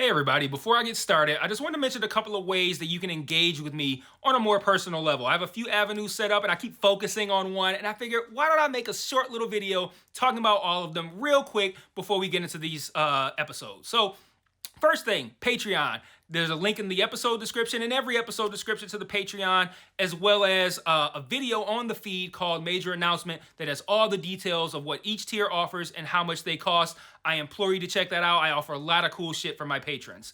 Hey everybody, before I get started, I just want to mention a couple of ways that you can engage with me on a more personal level. I have a few avenues set up and I keep focusing on one, and I figured why don't I make a short little video talking about all of them real quick before we get into these episodes. So first thing, Patreon. There's a link in the episode description and every episode description to the Patreon, as well as a video on the feed called Major Announcement that has all the details of what each tier offers and how much they cost. I implore you to check that out. I offer a lot of cool shit for my patrons.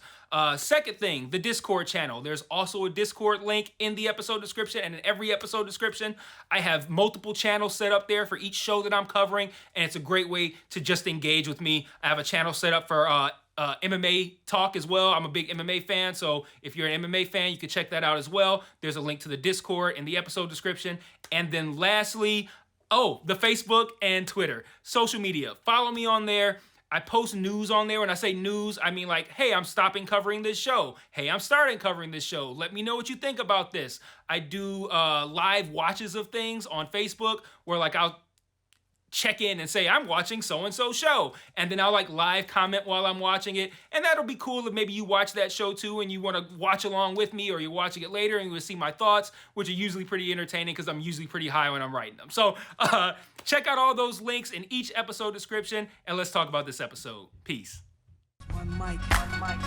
Second thing, the Discord channel. There's also a Discord link in the episode description and in every episode description. I have multiple channels set up there for each show that I'm covering, and it's a great way to just engage with me. I have a channel set up for MMA talk as well. I'm a big MMA fan, so if you're an MMA fan, you can check that out as well. There's a link to the Discord in the episode description. And then lastly, the Facebook and Twitter. Social media. Follow me on there. I post news on there. When I say news, I mean like, hey, I'm stopping covering this show. Hey, I'm starting covering this show. Let me know what you think about this. I do live watches of things on Facebook where like I'll check in and say I'm watching so-and-so show, and then I'll like live comment while I'm watching it, and that'll be cool if maybe you watch that show too and you want to watch along with me, or you're watching it later and you will see my thoughts, which are usually pretty entertaining because I'm usually pretty high when I'm writing them. So check out all those links in each episode description, and let's talk about this episode. Peace. One mic, one mic.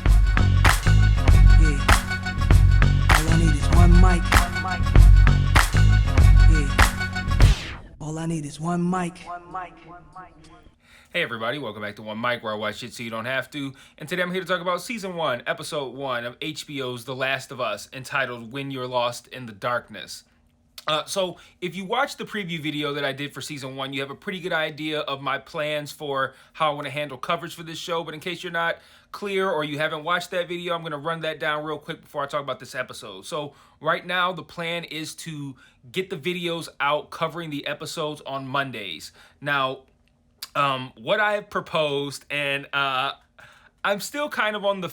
Yeah. All I need is one mic. One mic. Yeah. All I need is one mic. One mic. One mic. Hey everybody, welcome back to One Mic, where I watch shit so you don't have to. And today I'm here to talk about Season 1, Episode 1 of HBO's The Last of Us, entitled When You're Lost in the Darkness. So if you watch the preview video that I did for Season 1, you have a pretty good idea of my plans for how I want to handle coverage for this show. But in case you're not clear or you haven't watched that video, I'm going to run that down real quick before I talk about this episode. So right now, the plan is to get the videos out covering the episodes on Mondays. Now, what I have proposed, and I'm still kind of on the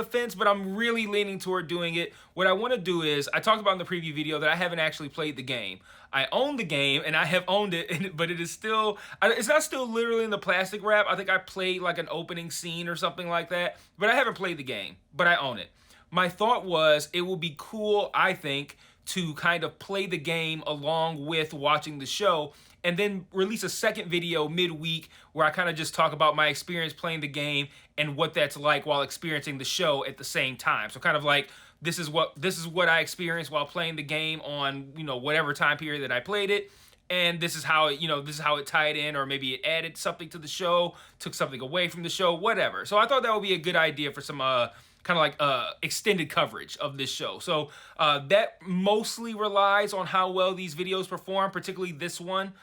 fence, but I'm really leaning toward doing it. What I want to do is, I talked about in the preview video that I haven't actually played the game. I own the game, and I have owned it, but it is still, it's not still literally in the plastic wrap. I think I played like an opening scene or something like that, but I haven't played the game, but I own it. My thought was it would be cool, I think, to kind of play the game along with watching the show, and then release a second video midweek where I kind of just talk about my experience playing the game and what that's like while experiencing the show at the same time. So kind of like, this is what I experienced while playing the game on, whatever time period that I played it. And this is how it tied in, or maybe it added something to the show, took something away from the show, whatever. So I thought that would be a good idea for some kind of like extended coverage of this show. So that mostly relies on how well these videos perform, particularly this one.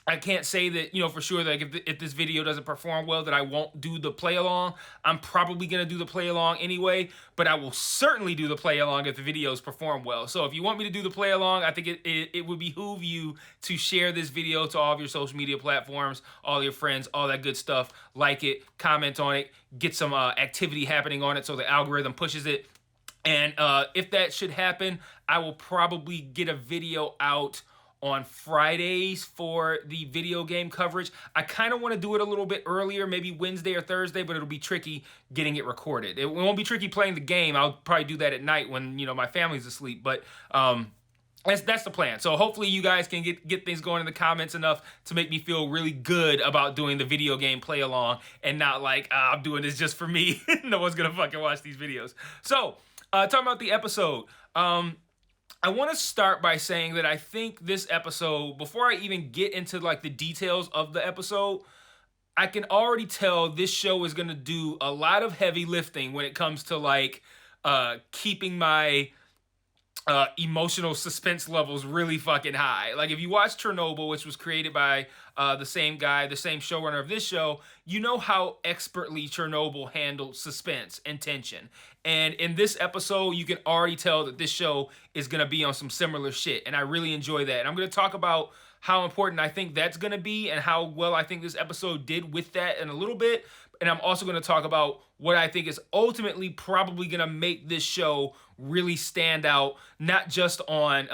I can't say that, for sure that if this video doesn't perform well that I won't do the play along. I'm probably going to do the play along anyway, but I will certainly do the play along if the videos perform well. So if you want me to do the play along, I think it would behoove you to share this video to all of your social media platforms, all your friends, all that good stuff. Like it, comment on it, get some activity happening on it so the algorithm pushes it. And if that should happen, I will probably get a video out on Fridays for the video game coverage. I kind of want to do it a little bit earlier, maybe Wednesday or Thursday, but it'll be tricky getting it recorded. It won't be tricky playing the game. I'll probably do that at night when, my family's asleep, but that's the plan. So hopefully you guys can get things going in the comments enough to make me feel really good about doing the video game play along and not like, I'm doing this just for me. No one's gonna fucking watch these videos. So, talking about the episode, I want to start by saying that I think this episode, before I even get into like the details of the episode, I can already tell this show is going to do a lot of heavy lifting when it comes to like keeping my emotional suspense levels really fucking high. Like if you watch Chernobyl, which was created by the same guy, the same showrunner of this show, you know how expertly Chernobyl handled suspense and tension. And in this episode, you can already tell that this show is going to be on some similar shit. And I really enjoy that. And I'm going to talk about how important I think that's going to be and how well I think this episode did with that in a little bit. And I'm also going to talk about what I think is ultimately probably going to make this show really stand out, not just on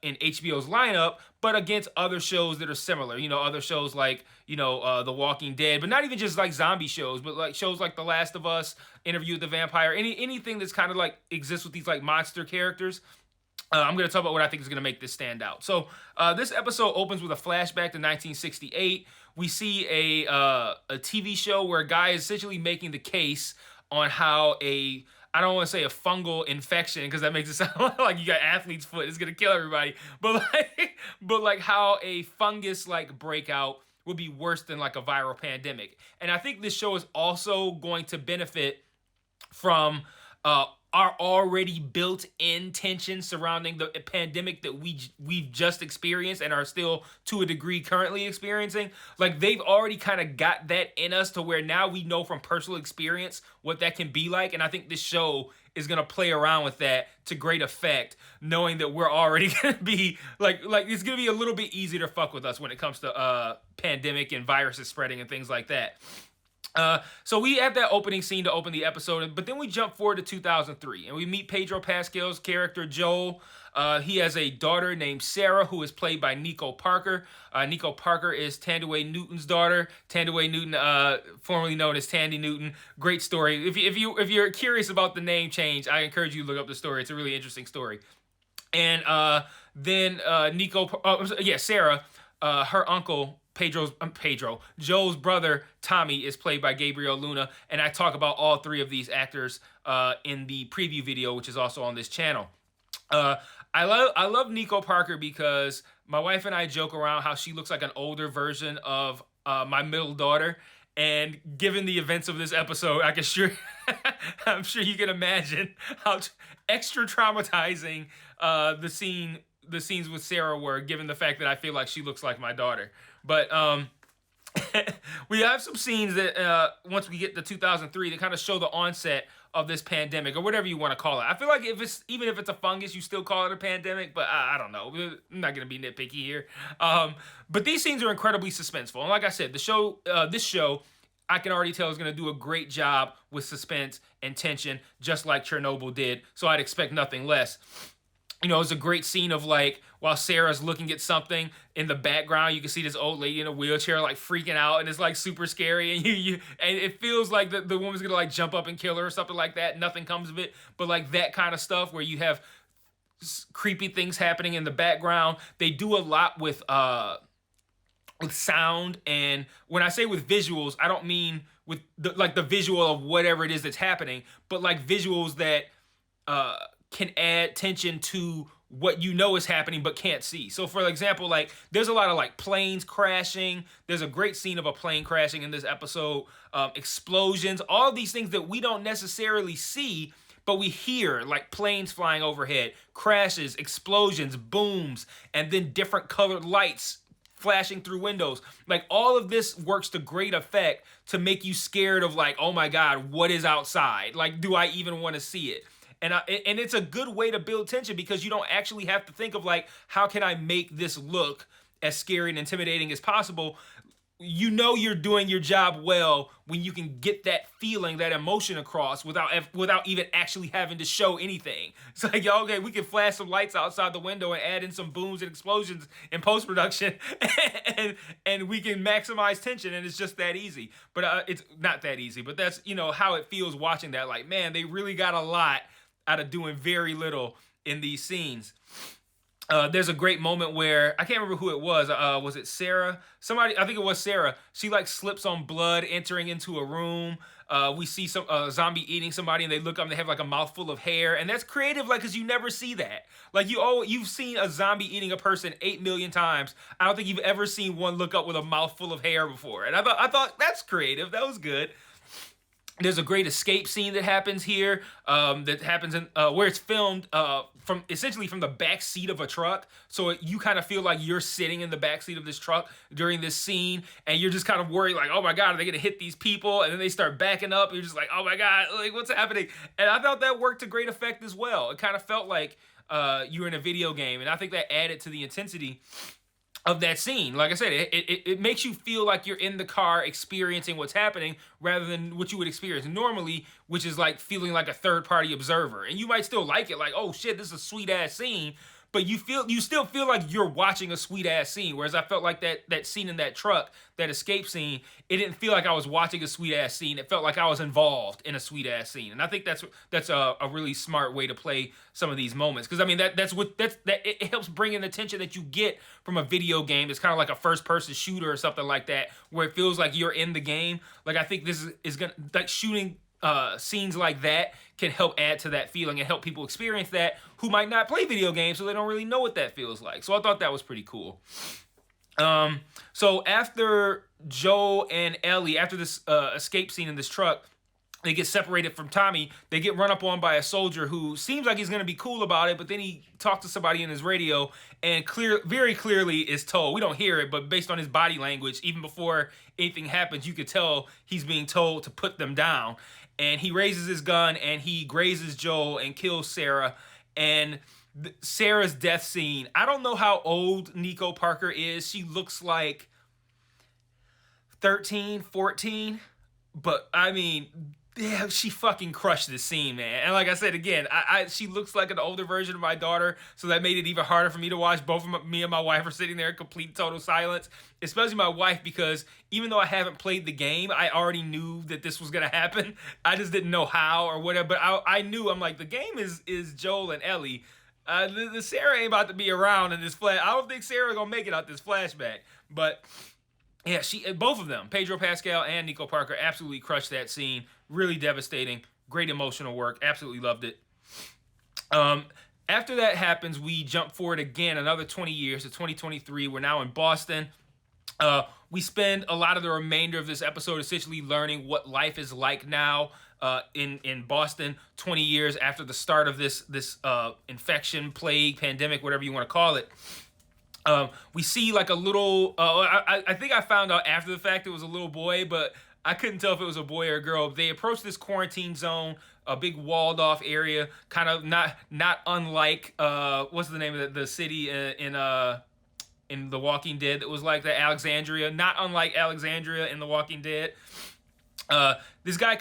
in HBO's lineup, but against other shows that are similar. Other shows like The Walking Dead, but not even just like zombie shows, but like shows like The Last of Us, Interview with the Vampire, anything that's kind of like exists with these like monster characters. I'm going to talk about what I think is going to make this stand out. So this episode opens with a flashback to 1968. We see a TV show where a guy is essentially making the case on how I don't want to say a fungal infection because that makes it sound like you got athlete's foot, it's going to kill everybody. But like how a fungus like breakout would be worse than like a viral pandemic. And I think this show is also going to benefit from our already built-in tension surrounding the pandemic that we've just experienced and are still to a degree currently experiencing. Like they've already kind of got that in us to where now we know from personal experience what that can be like. And I think this show is gonna play around with that to great effect, knowing that we're already gonna be like it's gonna be a little bit easier to fuck with us when it comes to pandemic and viruses spreading and things like that. So we have that opening scene to open the episode, but then we jump forward to 2003 and we meet Pedro Pascal's character Joel. He has a daughter named Sarah who is played by Nico Parker. Nico Parker is Thandaway Newton's daughter. Thandaway Newton, formerly known as Tandy Newton. Great story. If you're curious about the name change, I encourage you to look up the story. It's a really interesting story. And then Sarah, her uncle. Joel's brother Tommy is played by Gabriel Luna, and I talk about all three of these actors in the preview video, which is also on this channel. I love Nico Parker because my wife and I joke around how she looks like an older version of my middle daughter, and given the events of this episode, I'm sure you can imagine how extra traumatizing the scenes with Sarah were, given the fact that I feel like she looks like my daughter. But we have some scenes that once we get to 2003 that kind of show the onset of this pandemic or whatever you want to call it. I feel like even if it's a fungus, you still call it a pandemic, but I don't know. I'm not going to be nitpicky here. But these scenes are incredibly suspenseful. And like I said, this show, I can already tell is going to do a great job with suspense and tension, just like Chernobyl did. So I'd expect nothing less. It's a great scene of like while Sarah's looking at something in the background, you can see this old lady in a wheelchair like freaking out, and it's like super scary, and it feels like the woman's gonna like jump up and kill her or something like that. Nothing comes of it, but like that kind of stuff where you have creepy things happening in the background. They do a lot with sound, and when I say with visuals, I don't mean with the visual of whatever it is that's happening, but like visuals that can add tension to what is happening but can't see. So for example, like there's a lot of like planes crashing. There's a great scene of a plane crashing in this episode. Explosions, all of these things that we don't necessarily see, but we hear, like planes flying overhead, crashes, explosions, booms, and then different colored lights flashing through windows. Like all of this works to great effect to make you scared of like, oh my God, what is outside? Like, do I even want to see it? And it's a good way to build tension because you don't actually have to think of like, how can I make this look as scary and intimidating as possible? You're doing your job well when you can get that feeling, that emotion across without even actually having to show anything. It's like, okay, we can flash some lights outside the window and add in some booms and explosions in post-production and we can maximize tension, and it's just that easy. But it's not that easy, but that's, how it feels watching that. Like, man, they really got a lot out of doing very little in these scenes. There's a great moment where I can't remember who it was. Was it Sarah? Somebody, I think it was Sarah. She like slips on blood entering into a room. We see some zombie eating somebody, and they look up and they have like a mouthful of hair, and that's creative, like because you never see that. Like you've seen a zombie eating a person 8 million times. I don't think you've ever seen one look up with a mouthful of hair before, and I thought that's creative. That was good. There's a great escape scene that happens here. That happens in where it's filmed from the back seat of a truck. So you kind of feel like you're sitting in the back seat of this truck during this scene, and you're just kind of worried, like, oh my God, are they gonna hit these people? And then they start backing up. And you're just like, oh my God, like what's happening? And I thought that worked to great effect as well. It kind of felt like you were in a video game, and I think that added to the intensity of that scene. Like I said, it makes you feel like you're in the car experiencing what's happening rather than what you would experience normally, which is like feeling like a third-party observer. And you might still like it, like, oh shit, this is a sweet-ass scene, but you still feel like you're watching a sweet ass scene. Whereas I felt like that scene in that truck, that escape scene, it didn't feel like I was watching a sweet ass scene. It felt like I was involved in a sweet ass scene, and I think that's a really smart way to play some of these moments, because I mean that it helps bring in the tension that you get from a video game. It's kind of like a first person shooter or something like that, where it feels like you're in the game. Like I think this is gonna, like, shooting scenes like that can help add to that feeling and help people experience that who might not play video games, so they don't really know what that feels like. So I thought that was pretty cool. So after Joel and Ellie, after this escape scene in this truck, they get separated from Tommy. They get run up on by a soldier who seems like he's going to be cool about it, but then he talks to somebody in his radio and very clearly is told, we don't hear it, but based on his body language, even before anything happens, you could tell he's being told to put them down. And he raises his gun and he grazes Joel and kills Sarah. And Sarah's death scene, I don't know how old Nico Parker is. She looks like 13, 14. But I mean, yeah, she fucking crushed this scene, man. And like I said again, she looks like an older version of my daughter, so that made it even harder for me to watch. Both of me and my wife are sitting there in complete total silence, especially my wife, because even though I haven't played the game, I already knew that this was gonna happen. I just didn't know how or whatever, but I knew. I'm like, the game is Joel and Ellie. The Sarah ain't about to be around in this flash. I don't think Sarah gonna make it out this flashback, but yeah, both of them, Pedro Pascal and Nico Parker, absolutely crushed that scene. Really devastating. Great emotional work. Absolutely loved it. After that happens, we jump forward again another 20 years to 2023. We're now in Boston. We spend a lot of the remainder of this episode essentially learning what life is like now in Boston 20 years after the start of this infection, plague, pandemic, whatever you want to call it. We see like a little, I think I found out after the fact it was a little boy, but I couldn't tell if it was a boy or a girl. They approach this quarantine zone, a big walled off area, kind of not unlike, what's the name of the city in The Walking Dead that was like the Alexandria, not unlike Alexandria in The Walking Dead. This kid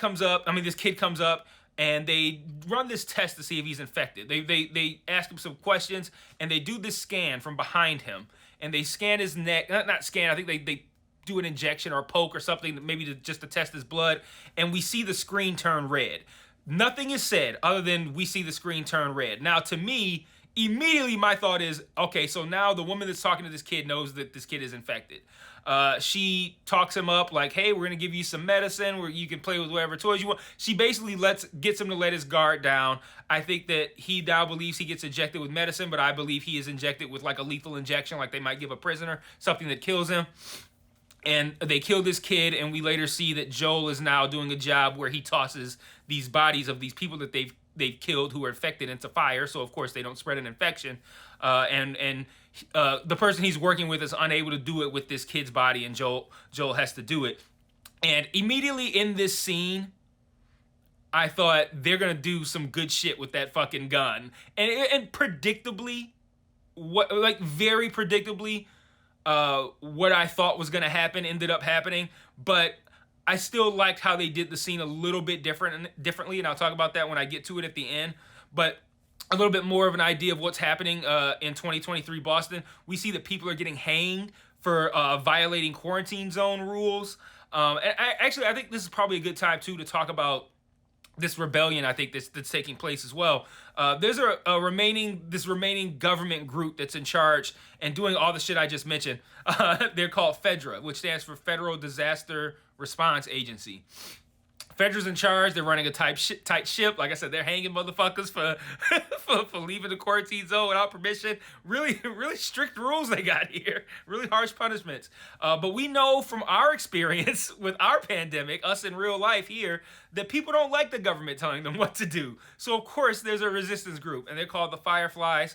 comes up, and they run this test to see if he's infected. They ask him some questions, and they do this scan from behind him, and they scan his neck. Not scan. I think they do an injection or a poke or something, maybe just to test his blood, and we see the screen turn red. Nothing is said other than we see the screen turn red. Now, to me, immediately my thought is, okay, so now the woman that's talking to this kid knows that this kid is infected. She talks him up like, hey, we're going to give you some medicine where you can play with whatever toys you want. She basically gets him to let his guard down. I think that he now believes he gets injected with medicine, but I believe he is injected with like a lethal injection, like they might give a prisoner, something that kills him. And they kill this kid, and we later see that Joel is now doing a job where he tosses these bodies of these people that they've killed who are infected into fire, so of course they don't spread an infection. And the person he's working with is unable to do it with this kid's body, and Joel has to do it. And immediately in this scene, I thought they're gonna do some good shit with that fucking gun. And predictably, very predictably, what I thought was gonna happen ended up happening. But I still liked how they did the scene a little bit differently, and I'll talk about that when I get to it at the end. But a little bit more of an idea of what's happening in 2023 Boston. We see that people are getting hanged for violating quarantine zone rules. And I think this is probably a good time, too, to talk about this rebellion, I think, that's taking place as well. There's a remaining government group that's in charge and doing all the shit I just mentioned. They're called FEDRA, which stands for Federal Disaster Response Agency. FEDRA's in charge. They're running a tight ship. Like I said, they're hanging motherfuckers for leaving the quarantine zone without permission. Really, really strict rules they got here. Really harsh punishments. But we know from our experience with our pandemic, us in real life here, that people don't like the government telling them what to do. So, of course, there's a resistance group, and they're called the Fireflies.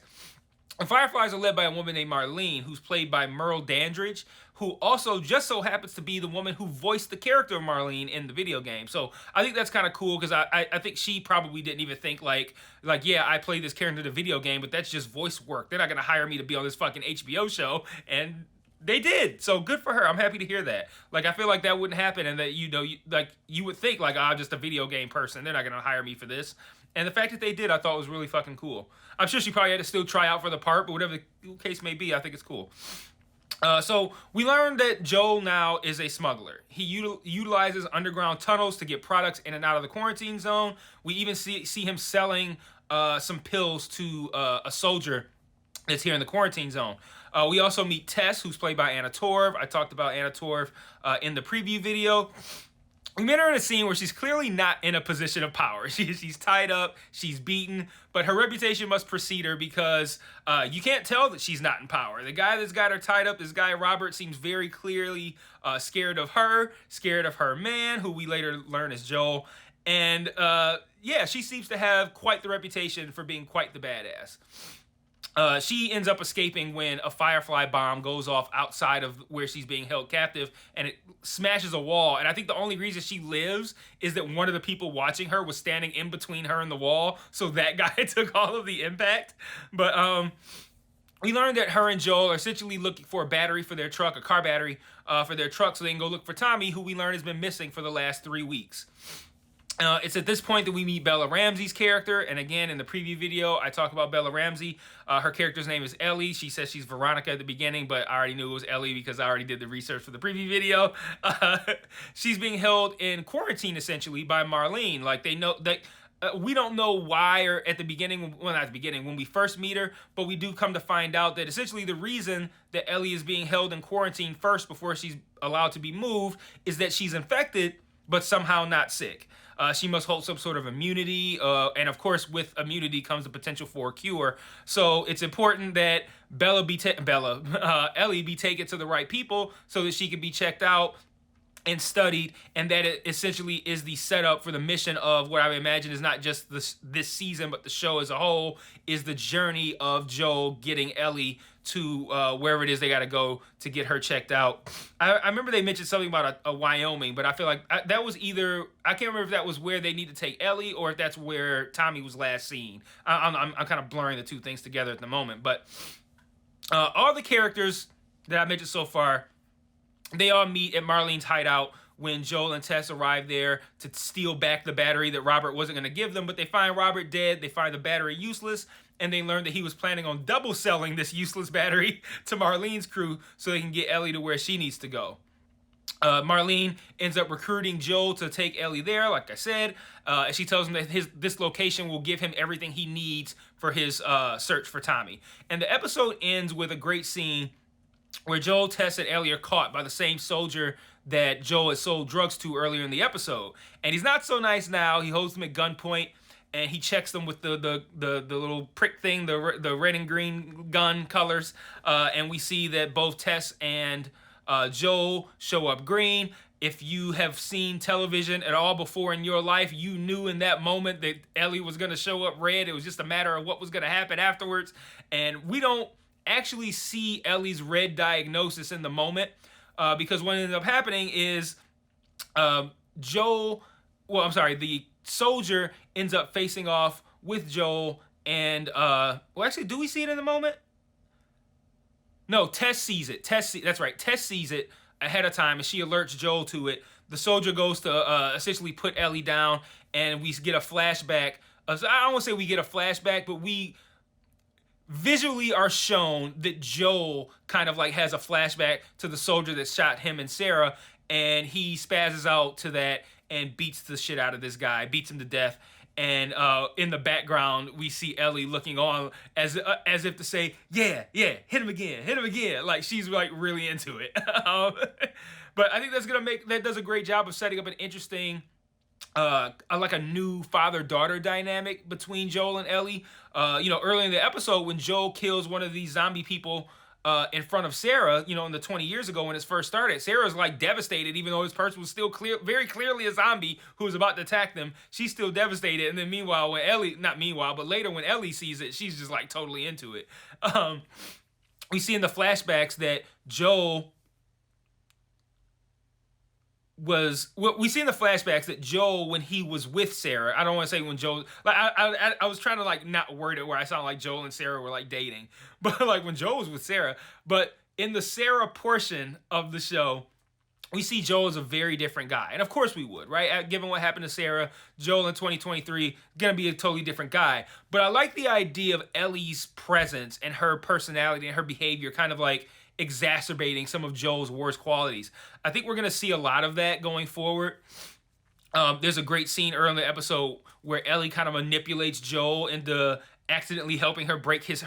The Fireflies are led by a woman named Marlene, who's played by Merle Dandridge, who also just so happens to be the woman who voiced the character of Marlene in the video game. So I think that's kind of cool, because I think she probably didn't even think like, yeah, I played this character in the video game, but that's just voice work. They're not going to hire me to be on this fucking HBO show. And They did. So good for her. I'm happy to hear that. Like, I feel like that wouldn't happen, and that, you would think, like, I'm just a video game person. They're not going to hire me for this. And the fact that they did, I thought was really fucking cool. I'm sure she probably had to still try out for the part, but whatever the case may be, I think it's cool. So we learned that Joel now is a smuggler. He utilizes underground tunnels to get products in and out of the quarantine zone. We even see him selling some pills to a soldier that's here in the quarantine zone. We also meet Tess, who's played by Anna Torv. I talked about Anna Torv in the preview video. We met her in a scene where she's clearly not in a position of power. She's tied up, she's beaten, but her reputation must precede her because you can't tell that she's not in power. The guy that's got her tied up, this guy Robert, seems very clearly scared of her man, who we later learn is Joel. And yeah, she seems to have quite the reputation for being quite the badass. She ends up escaping when a Firefly bomb goes off outside of where she's being held captive, and it smashes a wall. And I think the only reason she lives is that one of the people watching her was standing in between her and the wall, so that guy took all of the impact. But we learned that her and Joel are essentially looking for a battery for their truck, a car battery for their truck, so they can go look for Tommy, who we learn has been missing for the last 3 weeks. It's at this point that we meet Bella Ramsey's character, and again, in the preview video, I talk about Bella Ramsey. Her character's name is Ellie. She says she's Veronica at the beginning, but I already knew it was Ellie because I already did the research for the preview video. She's being held in quarantine, essentially, by Marlene. Like, they know that... we don't know why, or at the beginning, well, not at the beginning, when we first meet her, but we do come to find out that essentially the reason that Ellie is being held in quarantine first before she's allowed to be moved is that she's infected, but somehow not sick. She must hold some sort of immunity, and of course, with immunity comes the potential for a cure. So it's important that Ellie be taken to the right people so that she can be checked out and studied, and that it essentially is the setup for the mission of what I imagine is not just this season, but the show as a whole, is the journey of Joel getting Ellie to wherever it is they got to go to get her checked out. I remember they mentioned something about a Wyoming, but I feel like that was either, I can't remember if that was where they need to take Ellie or if that's where Tommy was last seen. I'm kind of blurring the two things together at the moment, but all the characters that I mentioned so far, they all meet at Marlene's hideout when Joel and Tess arrive there to steal back the battery that Robert wasn't going to give them, but they find Robert dead, they find the battery useless, and they learn that he was planning on double selling this useless battery to Marlene's crew so they can get Ellie to where she needs to go. Marlene ends up recruiting Joel to take Ellie there, like I said. And she tells him that this location will give him everything he needs for his search for Tommy. And the episode ends with a great scene where Joel, Tess, and Ellie are caught by the same soldier that Joel had sold drugs to earlier in the episode. And he's not so nice now. He holds them at gunpoint, and he checks them with the little prick thing, the red and green gun colors. And we see that both Tess and Joel show up green. If you have seen television at all before in your life, you knew in that moment that Ellie was going to show up red. It was just a matter of what was going to happen afterwards. And we don't actually see Ellie's red diagnosis in the moment, because what ended up happening is the soldier ends up facing off with Joel, and well, actually, do we see it in the moment? No, Tess sees it. That's right. Tess sees it ahead of time, and she alerts Joel to it. The soldier goes to essentially put Ellie down, and we get a flashback. I don't want to say we get a flashback, but we visually are shown that Joel kind of like has a flashback to the soldier that shot him and Sarah, and he spazzes out to that and beats the shit out of this guy, beats him to death. And in the background, we see Ellie looking on as if to say, yeah, hit him again. Like, she's like really into it. But I think that does a great job of setting up an interesting, like a new father-daughter dynamic between Joel and Ellie. Early in the episode when Joel kills one of these zombie people in front of Sarah, in the 20 years ago when it first started, Sarah's like devastated, even though this person was still very clearly a zombie who was about to attack them. She's still devastated. And then meanwhile, later when Ellie sees it, she's just like totally into it. We see in the flashbacks that Joel when he was with Sarah, I don't want to say when Joel, like I was trying to like not word it where I sound like Joel and Sarah were like dating, but like when Joel was with Sarah, but in the Sarah portion of the show, we see Joel as a very different guy. And of course we would, right? Given what happened to Sarah, Joel in 2023, gonna be a totally different guy. But I like the idea of Ellie's presence and her personality and her behavior kind of like exacerbating some of Joel's worst qualities. I think we're gonna see a lot of that going forward. There's a great scene early in the episode where Ellie kind of manipulates Joel into accidentally helping her break his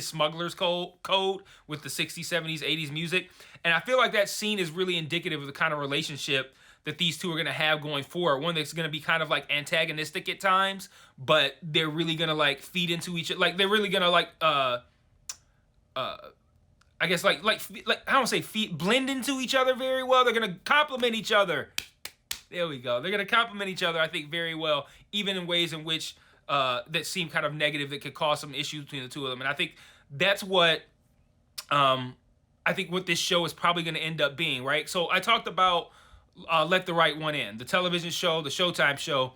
smuggler's code with the 60s, 70s, 80s music. And I feel like that scene is really indicative of the kind of relationship that these two are going to have going forward. One that's going to be kind of like antagonistic at times, but they're really going to like feed into each other. Like they're really going to like, I guess like I don't say blend into each other very well. They're going to complement each other. There we go. They're going to complement each other, I think, very well, even in ways in which that seem kind of negative that could cause some issues between the two of them. And I think that's what what this show is probably going to end up being, right? So I talked about Let the Right One In, the television show, the Showtime show,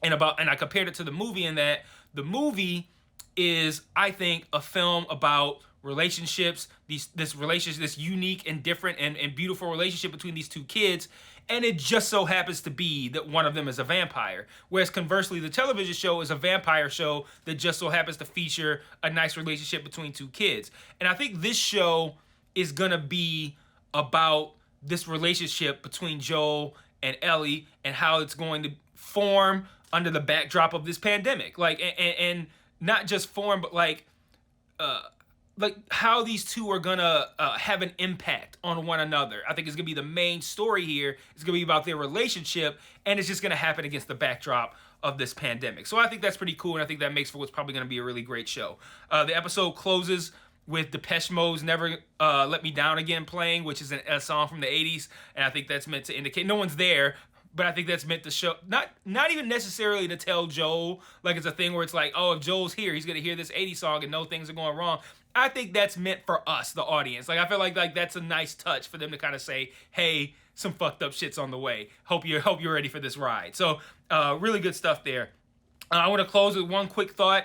and I compared it to the movie in that the movie is, I think, a film about relationships, this unique and different and beautiful relationship between these two kids, and it just so happens to be that one of them is a vampire. Whereas conversely, the television show is a vampire show that just so happens to feature a nice relationship between two kids. And I think this show is gonna be about this relationship between Joel and Ellie and how it's going to form under the backdrop of this pandemic. Like, and not just form, but like how these two are gonna have an impact on one another. I think it's gonna be the main story here. It's gonna be about their relationship, and it's just gonna happen against the backdrop of this pandemic. So I think that's pretty cool, and I think that makes for what's probably gonna be a really great show. The episode closes with Depeche Mode's Never Let Me Down Again playing, which is a song from the 80s, and I think that's meant to indicate no one's there, but I think that's meant to show, not even necessarily to tell Joel, like it's a thing where it's like, oh, if Joel's here, he's gonna hear this 80s song and know things are going wrong. I think that's meant for us, the audience. Like I feel like that's a nice touch for them to kind of say, hey, some fucked up shit's on the way. Hope you're ready for this ride. So really good stuff there. I want to close with one quick thought.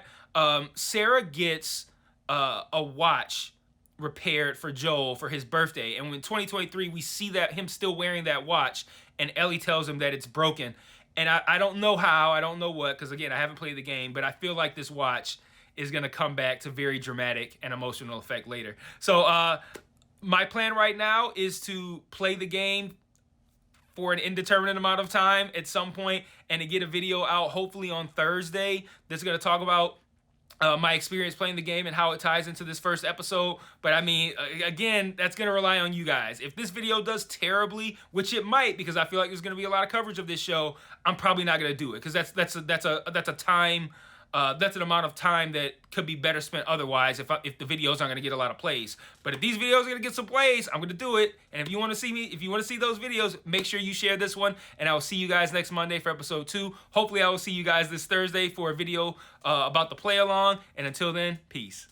Sarah gets a watch repaired for Joel for his birthday, and in 2023 we see that him still wearing that watch, and Ellie tells him that it's broken. And I don't know how, I don't know what, because again I haven't played the game, but I feel like this watch is going to come back to very dramatic and emotional effect later. So my plan right now is to play the game for an indeterminate amount of time at some point and to get a video out hopefully on Thursday that's going to talk about my experience playing the game and how it ties into this first episode. But I mean, again, that's going to rely on you guys. If this video does terribly, which it might, because I feel like there's going to be a lot of coverage of this show, I'm probably not going to do it, because that's a time. That's an amount of time that could be better spent otherwise if the videos aren't going to get a lot of plays. But if these videos are going to get some plays, I'm going to do it. And if you want to see those videos, make sure you share this one. And I will see you guys next Monday for episode 2. Hopefully I will see you guys this Thursday for a video about the play along. And until then, peace.